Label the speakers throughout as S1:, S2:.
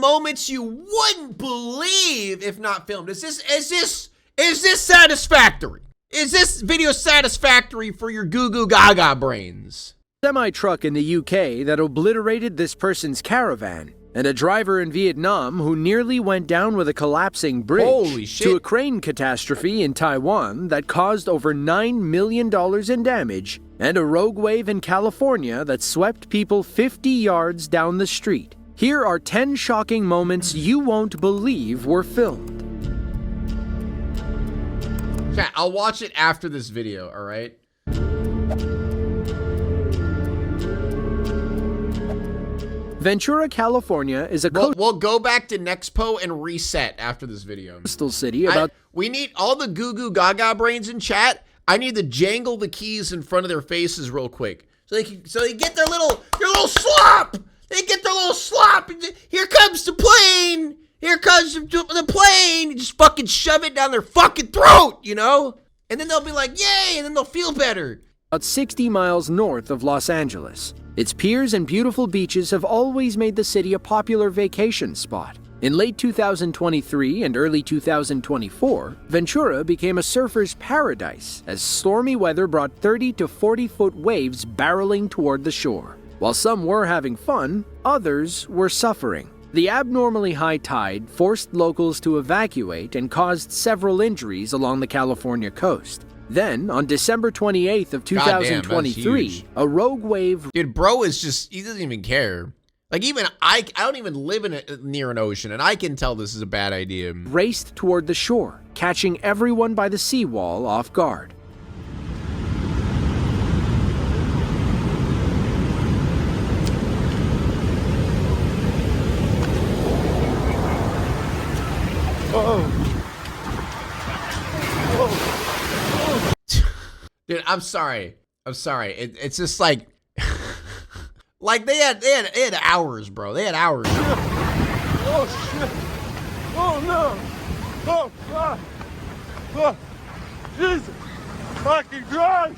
S1: moments you wouldn't believe if not filmed. Is this satisfactory? Is this video satisfactory for your goo goo gaga brains?
S2: Semi-truck in the UK that obliterated this person's caravan, and a driver in Vietnam who nearly went down with a collapsing bridge.
S1: Holy shit.
S2: To a crane catastrophe in Taiwan that caused over $9 million in damage, and a rogue wave in California that swept people 50 yards down the street. Here are 10 shocking moments you won't believe were filmed.
S1: Chat, I'll watch it after this video, all right?
S2: Ventura, California is a
S1: We'll go back to Nexpo and reset after this video.
S2: coastal city about...
S1: We need all the goo goo gaga brains in chat. I need to jangle the keys in front of their faces real quick. So they get their little slop. They get their little slop. Here comes the plane. Here comes the plane. You just fucking shove it down their fucking throat, you know? And then they'll be like, yay, and then they'll feel better.
S2: About 60 miles north of Los Angeles. Its piers and beautiful beaches have always made the city a popular vacation spot. In late 2023 and early 2024, Ventura became a surfer's paradise as stormy weather brought 30 to 40-foot waves barreling toward the shore. While some were having fun, others were suffering. The abnormally high tide forced locals to evacuate and caused several injuries along the California coast. Then, on December 28th of 2023, a rogue wave...
S1: Dude, bro is just, he doesn't even care. Like, even I don't even live near an ocean, and I can tell this is a bad idea.
S2: Raced toward the shore, catching everyone by the seawall off guard.
S1: Dude, I'm sorry. It's just like, like they had hours, bro. They had hours.
S3: Oh shit! Oh no! Oh God! Oh, Jesus fucking Christ!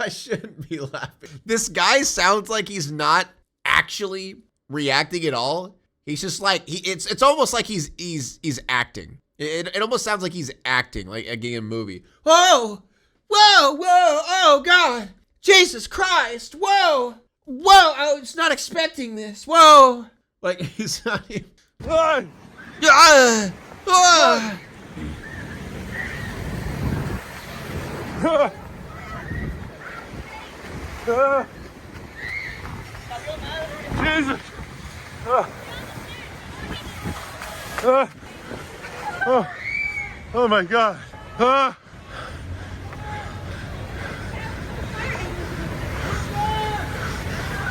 S1: I shouldn't be laughing. This guy sounds like he's not actually reacting at all. He's just like it's almost like he's acting. It almost sounds like he's acting like in a movie. Whoa! Whoa, whoa, oh God, Jesus Christ, whoa, whoa, I was not expecting this, whoa. Like, he's not even,
S3: Jesus! Oh my God!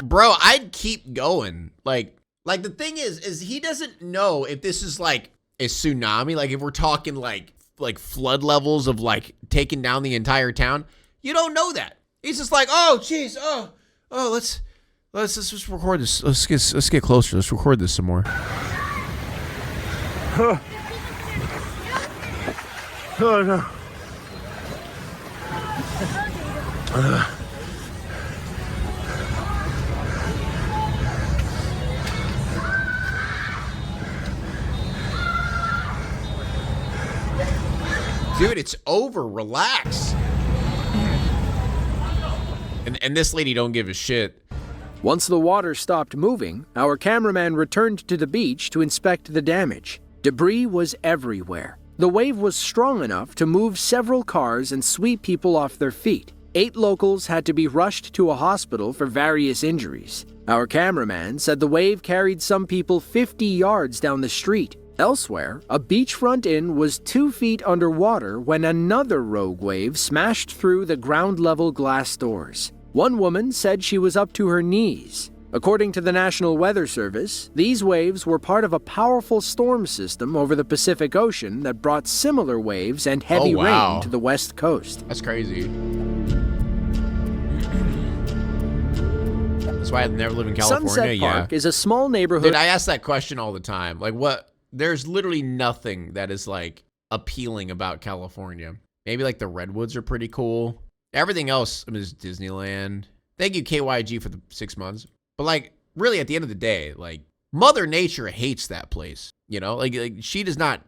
S1: Bro, I'd keep going. Like the thing is he doesn't know if this is like a tsunami. Like if we're talking like flood levels of like taking down the entire town. You don't know that. He's just like, oh jeez, oh, let's just record this. Let's get closer. Let's record this some more.
S3: Oh no!
S1: Dude, it's over. Relax. And this lady don't give a shit.
S2: Once the water stopped moving, our cameraman returned to the beach to inspect the damage. Debris was everywhere. The wave was strong enough to move several cars and sweep people off their feet. 8 locals had to be rushed to a hospital for various injuries. Our cameraman said the wave carried some people 50 yards down the street. Elsewhere, a beachfront inn was 2 feet underwater when another rogue wave smashed through the ground-level glass doors. One woman said she was up to her knees. According to the National Weather Service, these waves were part of a powerful storm system over the Pacific Ocean that brought similar waves and heavy rain to the west coast.
S1: That's crazy. That's why I've never lived in California.
S2: Sunset Park is a small neighborhood.
S1: Dude, I ask that question all the time. Like, what? There's literally nothing that is like appealing about California. Maybe like the redwoods are pretty cool. Everything else, I mean, is Disneyland. Thank you, KYG, for the 6 months. But like, really, at the end of the day, like, Mother Nature hates that place. You know, like she does not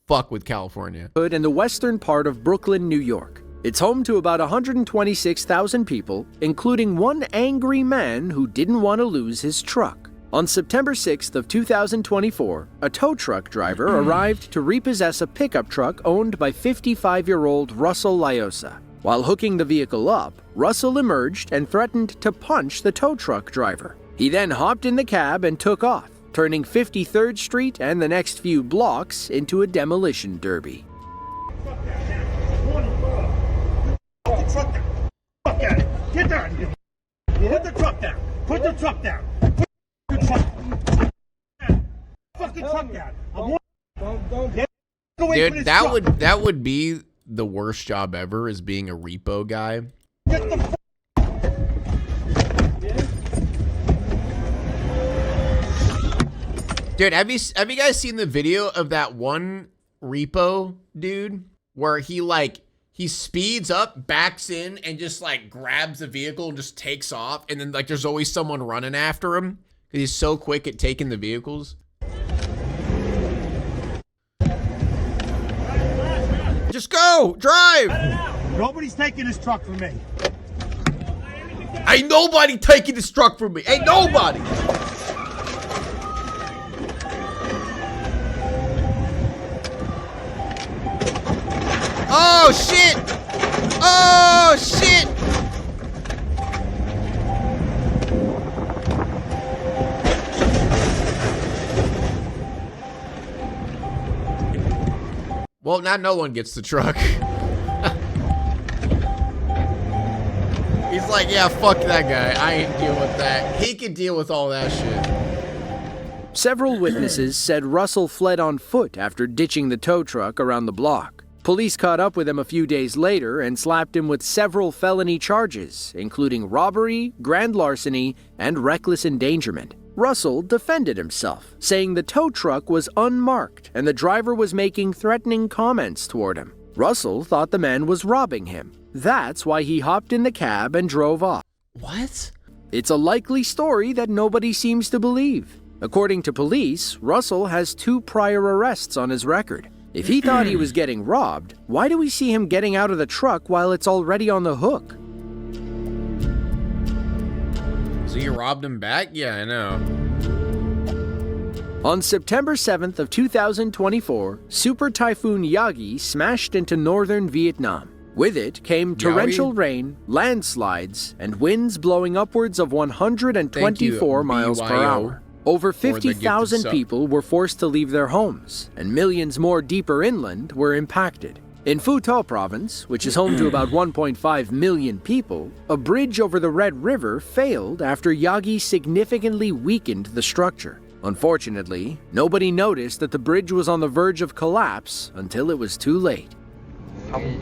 S1: fuck with California.
S2: In the western part of Brooklyn, New York. It's home to about 126,000 people, including one angry man who didn't want to lose his truck. On September 6th of 2024, a tow truck driver arrived to repossess a pickup truck owned by 55-year-old Russell Liosa. While hooking the vehicle up, Russell emerged and threatened to punch the tow truck driver. He then hopped in the cab and took off, turning 53rd Street and the next few blocks into a demolition derby.
S4: Put the truck down. Fuck at it. Get down here. Put the truck down. Put the truck down. Put the truck down. Fucking truck down.
S1: Dude, that would be the worst job ever, is being a repo guy.
S4: Get the
S1: Dude, have you guys seen the video of that one repo dude where he speeds up, backs in, and just like grabs the vehicle and just takes off, and then like there's always someone running after him because he's so quick at taking the vehicles. Just go, drive.
S4: Nobody's taking this truck from me.
S1: Ain't nobody taking this truck from me. Ain't nobody. Oh shit! Oh shit! Well, now no one gets the truck. He's like, yeah, fuck that guy. I ain't dealing with that. He can deal with all that shit.
S2: Several witnesses said Russell fled on foot after ditching the tow truck around the block. Police caught up with him a few days later and slapped him with several felony charges, including robbery, grand larceny, and reckless endangerment. Russell defended himself, saying the tow truck was unmarked and the driver was making threatening comments toward him. Russell thought the man was robbing him. That's why he hopped in the cab and drove off.
S1: What?
S2: It's a likely story that nobody seems to believe. According to police, Russell has 2 prior arrests on his record. If he thought he was getting robbed, why do we see him getting out of the truck while it's already on the hook?
S1: So you robbed him back? Yeah, I know.
S2: On September 7th of 2024, Super Typhoon Yagi smashed into northern Vietnam. With it came torrential rain, landslides, and winds blowing upwards of 124 miles per hour. Over 50,000 people were forced to leave their homes, and millions more deeper inland were impacted. In Phu Tho province, which is home to about 1.5 million people, a bridge over the Red River failed after Yagi significantly weakened the structure. Unfortunately, nobody noticed that the bridge was on the verge of collapse until it was too late.
S1: Dude,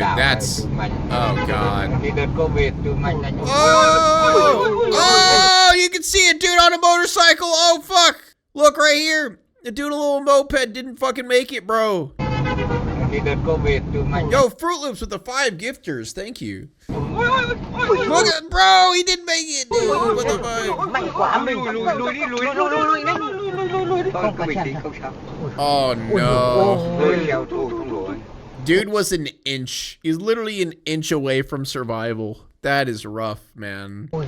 S1: that's... Oh, God. Oh, you can see a dude on a motorcycle. Oh, fuck. Look right here. The dude on a little moped didn't fucking make it, bro. Yo, Fruit Loops with the 5 gifters. Thank you. Look at, bro, he didn't make it, dude. What the fuck? Oh, no. Dude was an inch. He's literally an inch away from survival. That is rough, man. Oh,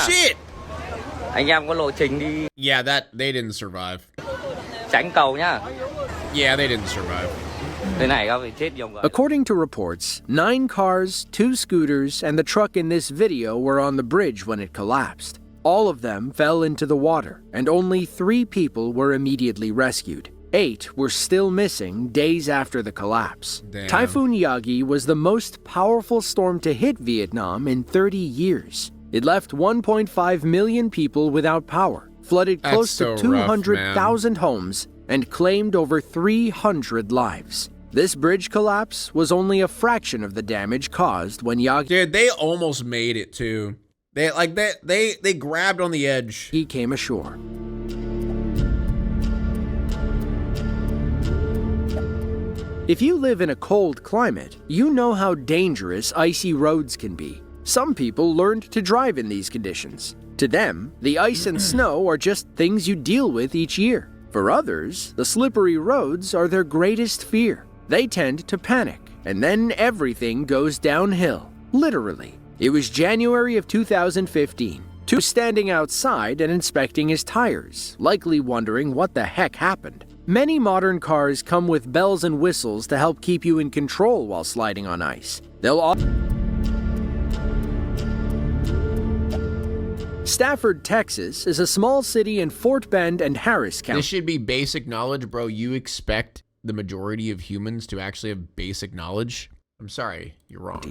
S1: shit!
S5: Anh em có lộ trình đi.
S1: Yeah, they didn't survive.
S5: Tránh cầu nhá.
S1: Yeah, they didn't survive.
S2: According to reports, 9 cars, 2 scooters, and the truck in this video were on the bridge when it collapsed. All of them fell into the water, and only 3 people were immediately rescued. 8 were still missing days after the collapse.
S1: Damn.
S2: Typhoon Yagi was the most powerful storm to hit Vietnam in 30 years. It left 1.5 million people without power, flooded close to 200,000 homes, and claimed over 300 lives. This bridge collapse was only a fraction of the damage caused when Yagi...
S1: Dude, they almost made it too. They grabbed on the edge.
S2: He came ashore. If you live in a cold climate, you know how dangerous icy roads can be. Some people learned to drive in these conditions. To them, the ice and snow are just things you deal with each year. For others, the slippery roads are their greatest fear. They tend to panic, and then everything goes downhill. Literally. It was January of 2015. Two was standing outside and inspecting his tires, likely wondering what the heck happened. Many modern cars come with bells and whistles to help keep you in control while sliding on ice. Stafford, Texas is a small city in Fort Bend and Harris County.
S1: This should be basic knowledge, bro. You expect the majority of humans to actually have basic knowledge? I'm sorry, you're wrong.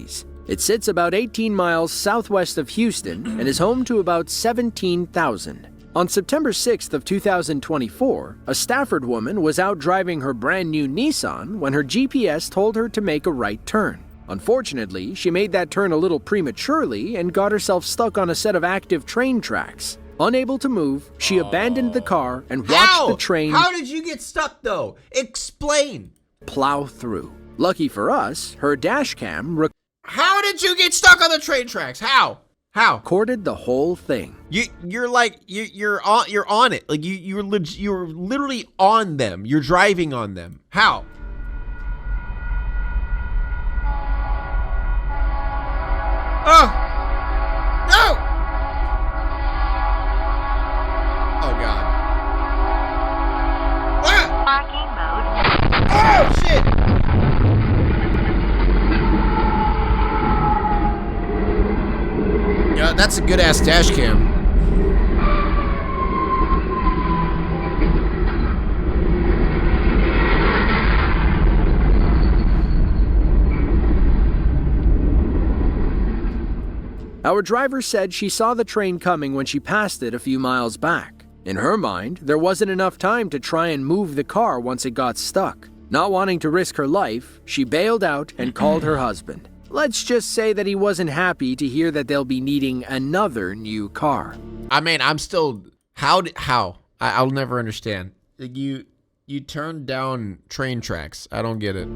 S2: It sits about 18 miles southwest of Houston and is home to about 17,000. On September 6th of 2024, a Stafford woman was out driving her brand new Nissan when her GPS told her to make a right turn. Unfortunately, she made that turn a little prematurely and got herself stuck on a set of active train tracks. Unable to move, she abandoned the car and watched the train.
S1: How did you get stuck though? Explain.
S2: Plow through. Lucky for us, her dash cam
S1: How did you get stuck on the train tracks? How?
S2: recorded the whole thing.
S1: You're on it. Like you're literally on them. You're driving on them. How? Oh! No! Oh God. Ah!
S6: Parking mode.
S1: Oh shit! Yeah, that's a good ass dash cam.
S2: Our driver said she saw the train coming when she passed it a few miles back. In her mind, there wasn't enough time to try and move the car once it got stuck. Not wanting to risk her life, she bailed out and called her husband. Let's just say that he wasn't happy to hear that they'll be needing another new car.
S1: I mean, I'm still how? I'll never understand. Like you turned down train tracks. I don't get it.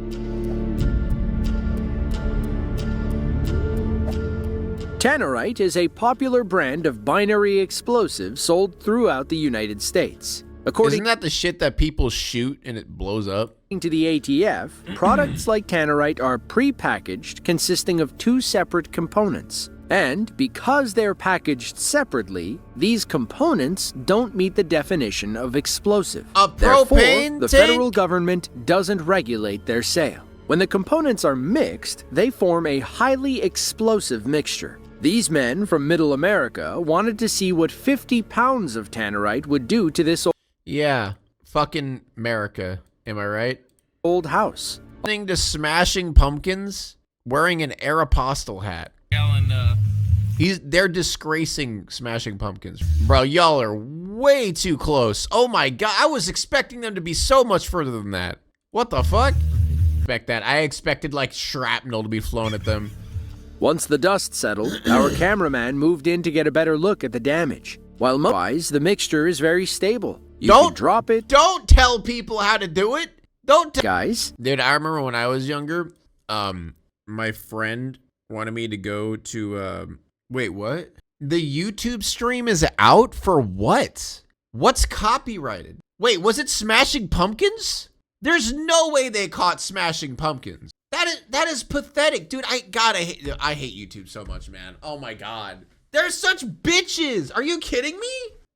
S2: Tannerite is a popular brand of binary explosive sold throughout the United States. According
S1: Isn't that the shit that people shoot and it blows up?
S2: to the ATF, products like Tannerite are pre-packaged consisting of two separate components. And because they're packaged separately, these components don't meet the definition of explosive.
S1: A
S2: Therefore,
S1: propane
S2: the
S1: tank?
S2: federal government doesn't regulate their sale. When the components are mixed, they form a highly explosive mixture. These men from Middle America wanted to see what 50 pounds of Tannerite would do to this
S1: Yeah, fucking America. Am I right?
S2: old house.
S1: Listening to Smashing Pumpkins, wearing an Aeropostale hat. They're disgracing Smashing Pumpkins. Bro, y'all are way too close. Oh my God, I was expecting them to be so much further than that. What the fuck? I expected like shrapnel to be flown at them.
S2: Once the dust settled, our cameraman moved in to get a better look at the damage. While otherwise, the mixture is very stable. You can drop it.
S1: Don't tell people how to do it.
S2: Guys.
S1: Dude, I remember when I was younger, my friend wanted me to go to, wait, what? The YouTube stream is out for what? What's copyrighted? Wait, was it Smashing Pumpkins? There's no way they caught Smashing Pumpkins. That is pathetic, dude. I hate YouTube so much, man. Oh my God. They're such bitches. Are you kidding me?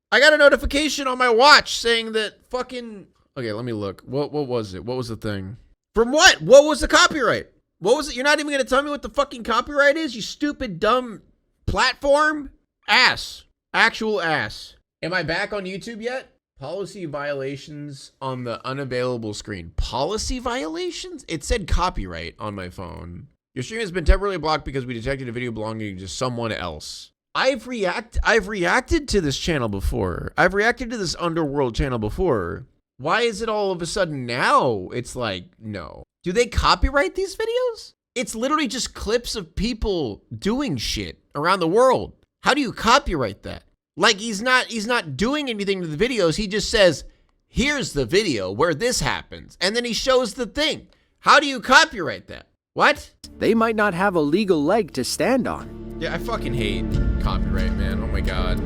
S1: I got a notification on my watch saying that fucking, okay, let me look. What was it? What was the thing? From what? What was the copyright? What was it? You're not even gonna tell me what the fucking copyright is, you stupid, dumb platform? Ass. Actual ass. Am I back on YouTube yet? Policy violations on the unavailable screen. Policy violations? It said copyright on my phone. Your stream has been temporarily blocked because we detected a video belonging to someone else. I've reacted to this channel before. I've reacted to this Underworld channel before. Why is it all of a sudden now? It's like, no. Do they copyright these videos? It's literally just clips of people doing shit around the world. How do you copyright that? Like he's not doing anything to the videos. He just says, here's the video where this happens. And then he shows the thing. How do you copyright that? What?
S2: They might not have a legal leg to stand on.
S1: Yeah, I fucking hate copyright, man. Oh my god.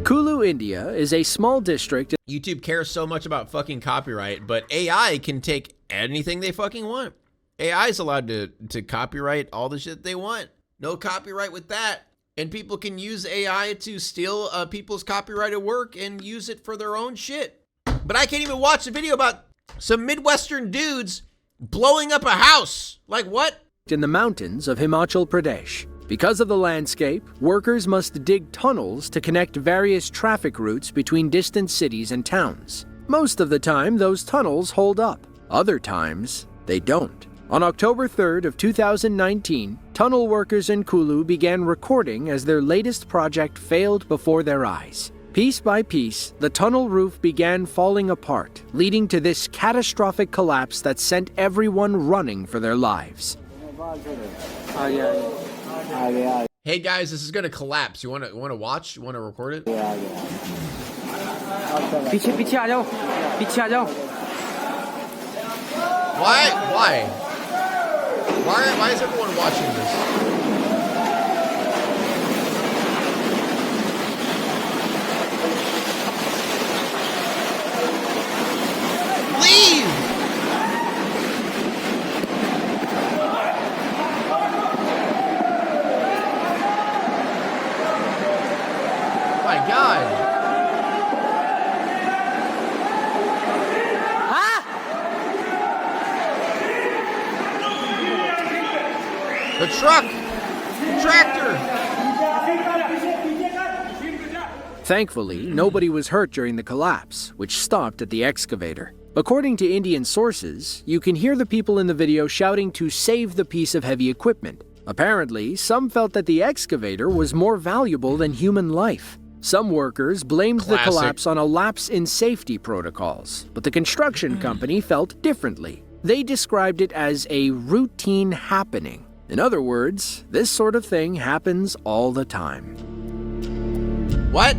S2: Kulu, India is a small district.
S1: YouTube cares so much about fucking copyright, but AI can take anything they fucking want. AI is allowed to copyright all the shit they want. No copyright with that. And people can use AI to steal people's copyrighted work and use it for their own shit. But I can't even watch a video about some Midwestern dudes blowing up a house. Like what?
S2: In the mountains of Himachal Pradesh. Because of the landscape, workers must dig tunnels to connect various traffic routes between distant cities and towns. Most of the time, those tunnels hold up. Other times, they don't. On October 3rd of 2019, tunnel workers in Kulu began recording as their latest project failed before their eyes. Piece by piece, the tunnel roof began falling apart, leading to this catastrophic collapse that sent everyone running for their lives.
S1: Hey guys, this is gonna collapse. You wanna watch? You wanna record it?
S5: पीछे पीछे आ जाओ पीछे आ जाओ
S1: Why is everyone watching this? Leave! My God. The truck! The tractor!
S2: Thankfully, nobody was hurt during the collapse, which stopped at the excavator. According to Indian sources, you can hear the people in the video shouting to save the piece of heavy equipment. Apparently, some felt that the excavator was more valuable than human life. Some workers blamed the collapse on a lapse in safety protocols, but the construction company felt differently. They described it as a routine happening. In other words, this sort of thing happens all the time.
S1: What?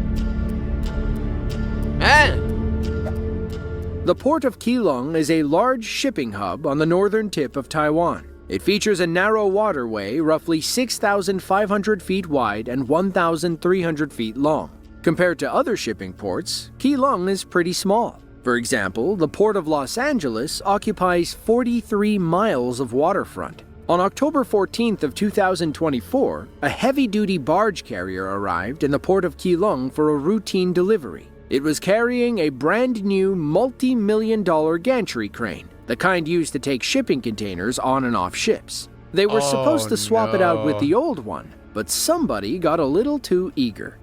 S2: The port of Keelung is a large shipping hub on the northern tip of Taiwan. It features a narrow waterway roughly 6,500 feet wide and 1,300 feet long. Compared to other shipping ports, Keelung is pretty small. For example, the Port of Los Angeles occupies 43 miles of waterfront. On October 14th of 2024, a heavy-duty barge carrier arrived in the Port of Keelung for a routine delivery. It was carrying a brand-new multi-million-dollar gantry crane, the kind used to take shipping containers on and off ships. They were supposed to swap it out with the old one, but somebody got a little too eager.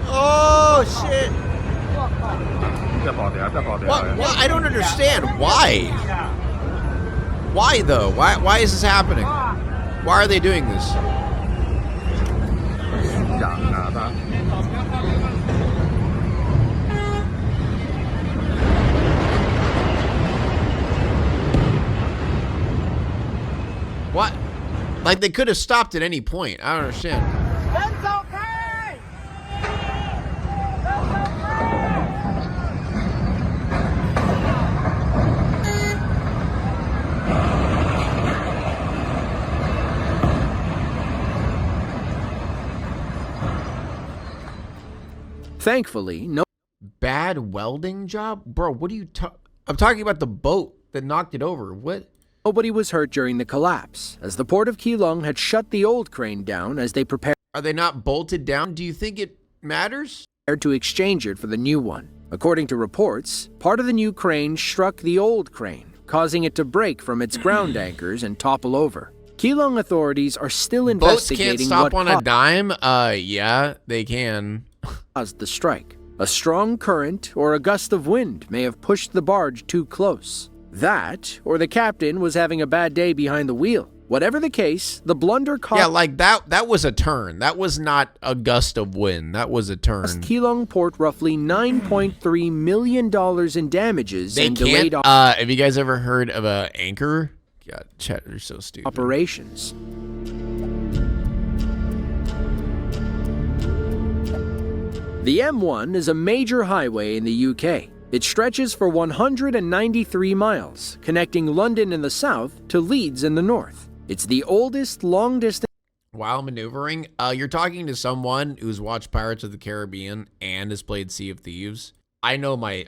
S1: Oh shit! What? I don't understand. Why? Why though? Why is this happening? Why are they doing this? What? Like they could have stopped at any point. I don't understand.
S2: Thankfully, no
S1: Bad welding job? Bro, what are you I'm talking about the boat that knocked it over. What?
S2: nobody was hurt during the collapse, as the Port of Keelung had shut the old crane down as they prepared
S1: Are they not bolted down? Do you think it matters?
S2: to exchange it for the new one. According to reports, part of the new crane struck the old crane, causing it to break from its ground anchors and topple over. Keelung authorities are still
S1: Boats can't
S2: investigating
S1: stop
S2: what
S1: on a dime? Yeah, they can.
S2: caused the strike. A strong current or a gust of wind may have pushed the barge too close. That, or the captain was having a bad day behind the wheel. Whatever the case, the blunder caused
S1: Yeah, like that was a turn. That was not a gust of wind. That was a turn.
S2: Keelung Port roughly $9.3 million in damages
S1: They
S2: and
S1: can't.
S2: delayed.
S1: Have you guys ever heard of a anchor God, chat, you're so stupid.
S2: operations. The M1 is a major highway in the UK. It stretches for 193 miles, connecting London in the south to Leeds in the north. It's the oldest long-distance...
S1: While maneuvering, you're talking to someone who's watched Pirates of the Caribbean and has played Sea of Thieves. I know my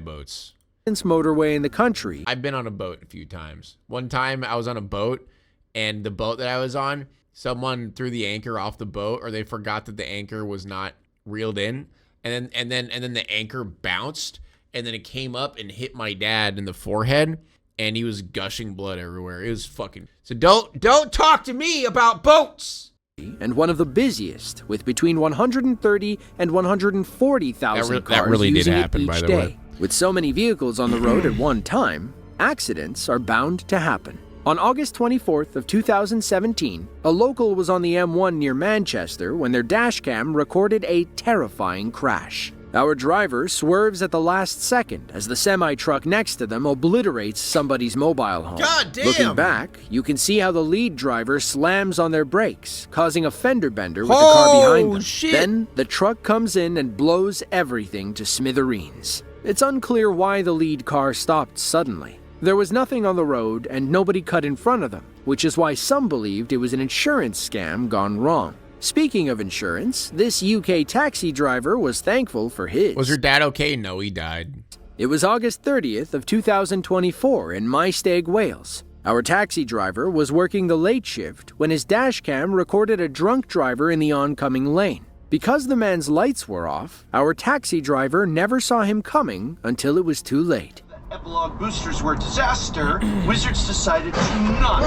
S1: boats.
S2: motorway in the country.
S1: I've been on a boat a few times. One time I was on a boat, and the boat that I was on, someone threw the anchor off the boat, or they forgot that the anchor was not reeled in, and then the anchor bounced, and then it came up and hit my dad in the forehead, and he was gushing blood everywhere. It was fucking... So don't talk to me about boats!
S2: And one of the busiest, with between 130 and 140,000 cars
S1: that really did
S2: using
S1: happen,
S2: it
S1: by
S2: each
S1: the
S2: day.
S1: way.
S2: With so many vehicles on the road at one time, accidents are bound to happen. On August 24th of 2017, a local was on the M1 near Manchester when their dashcam recorded a terrifying crash. Our driver swerves at the last second as the semi-truck next to them obliterates somebody's mobile home.
S1: God damn!
S2: Looking back, you can see how the lead driver slams on their brakes, causing a fender bender with the car behind them.
S1: Shit.
S2: Then, the truck comes in and blows everything to smithereens. It's unclear why the lead car stopped suddenly. There was nothing on the road and nobody cut in front of them, which is why some believed it was an insurance scam gone wrong. Speaking of insurance, this UK taxi driver was thankful for his.
S1: Was your dad okay? No, he died.
S2: It was August 30th of 2024 in Maesteg, Wales. Our taxi driver was working the late shift when his dashcam recorded a drunk driver in the oncoming lane. Because the man's lights were off, our taxi driver never saw him coming until it was too late.
S6: Epilogue boosters were a disaster, Wizards decided to not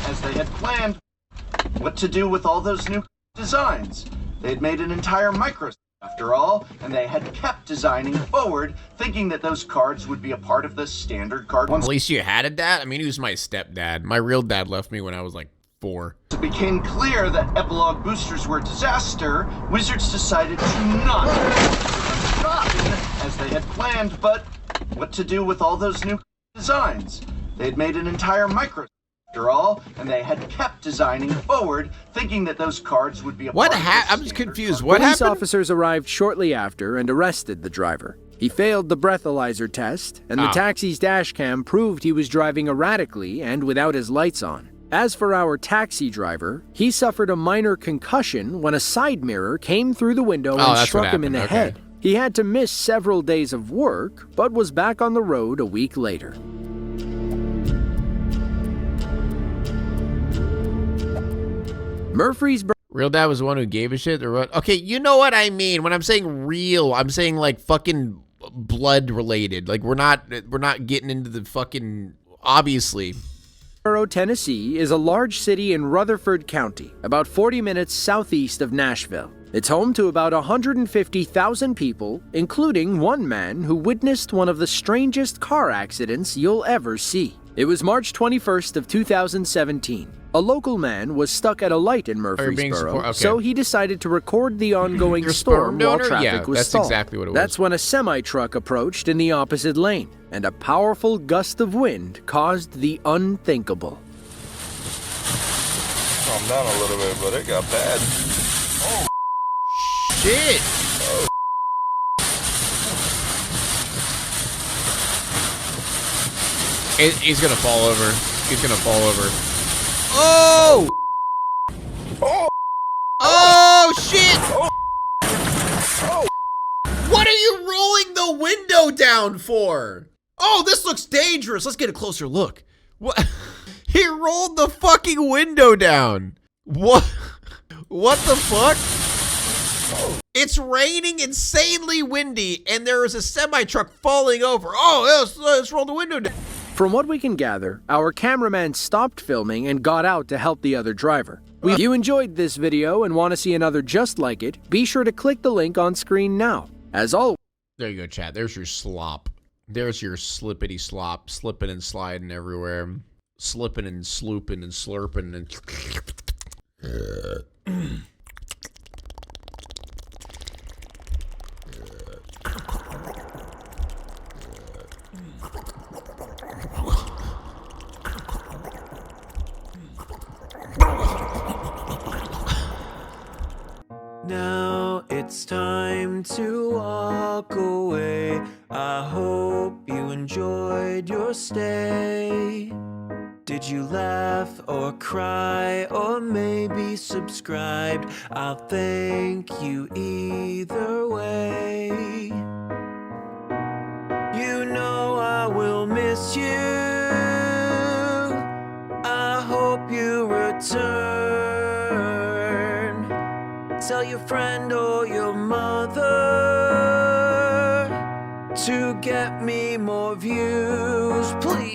S6: as they had planned. What to do with all those new designs? They had made an entire micro after all, and they had kept designing forward, thinking that those cards would be a part of the standard card.
S1: At least you had a dad? I mean, he was my stepdad. My real dad left me when I was like 4.
S6: It became clear that Epilogue boosters were a disaster, Wizards decided to not as they had planned, but what to do with all those new designs? They had made an entire micro after all, and they had kept designing forward, thinking that those cards would be a part of the
S1: I'm just
S6: standard
S1: confused.
S6: card.
S1: What
S2: Police
S1: happened?
S2: officers arrived shortly after and arrested the driver. He failed the breathalyzer test, and the taxi's dashcam proved he was driving erratically and without his lights on. As for our taxi driver, he suffered a minor concussion when a side mirror came through the window and
S1: that's what
S2: struck him in the
S1: happened. Okay.
S2: head. He had to miss several days of work, but was back on the road a week later. Murfreesboro.
S1: Real dad was the one who gave a shit, or what? Okay, you know what I mean. When I'm saying real, I'm saying like fucking blood related. Like we're not getting into the fucking, obviously.
S2: Tennessee is a large city in Rutherford County, about 40 minutes southeast of Nashville. It's home to about 150,000 people, including one man who witnessed one of the strangest car accidents you'll ever see. It was March 21st of 2017. A local man was stuck at a light in Murfreesboro,
S1: okay.
S2: so he decided to record the ongoing
S1: Your
S2: storm
S1: sperm
S2: while
S1: donor?
S2: traffic
S1: Yeah,
S2: was
S1: that's
S2: stalled.
S1: exactly what it was.
S2: That's when a semi-truck approached in the opposite lane, and a powerful gust of wind caused the unthinkable.
S3: Calm down a little bit, but it got bad.
S1: Shit. He's gonna fall over. He's gonna fall over. Oh! Oh shit! What are you rolling the window down for? Oh, this looks dangerous. Let's get a closer look. What? He rolled the fucking window down. What? What the fuck? It's raining, insanely windy, and there is a semi-truck falling over. Oh, let's roll the window down.
S2: From what we can gather, our cameraman stopped filming and got out to help the other driver. If you enjoyed this video and want to see another just like it, be sure to click the link on screen now. As always,
S1: There you go, chat. There's your slop. There's your slippity slop, slipping and sliding everywhere, slipping and slooping and slurping and.
S7: Now it's time to walk away. I hope you enjoyed your stay. Did you laugh or cry or maybe subscribed? I'll thank you either way. You know I will miss you. I hope you return. Tell your friend or your mother to get me more views, please.